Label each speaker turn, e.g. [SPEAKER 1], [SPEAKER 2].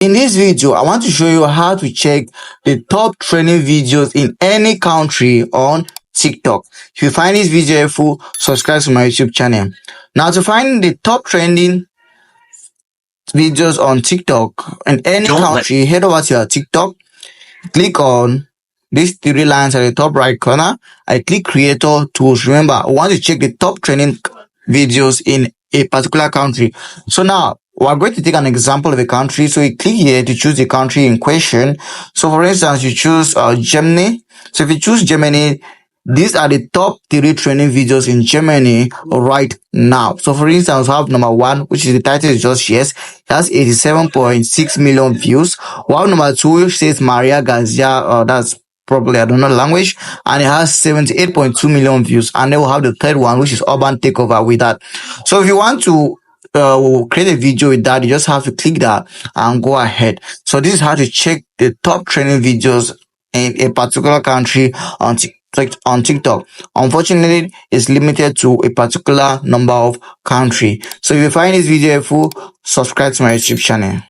[SPEAKER 1] In this video, I want to show you how to check the top trending videos in any country on TikTok. If you find this video helpful, subscribe to my YouTube channel. Now, to find the top trending videos on TikTok in any country, head over to your TikTok, click on these three lines at the top right corner. I click creator tools. Remember, I want to check the top trending videos in a particular country. So now we're going to take an example of a country. So you click here to choose the country in question. So for instance, you choose Germany. So if you choose Germany, these are the top 3 trending videos in Germany right now. So for instance, we have number 1, which is the title is just yes. It has 87.6 million views. While number 2, which says Maria Garcia, that's probably I don't know the language, and it has 78.2 million views. And then we'll have the third one, which is Urban Takeover with that. So if you want to create a video with that, you just have to click that and go ahead. So this is how to check the top trending videos in a particular country on TikTok. Unfortunately, it's limited to a particular number of country. So if you find this video helpful, subscribe to my YouTube channel.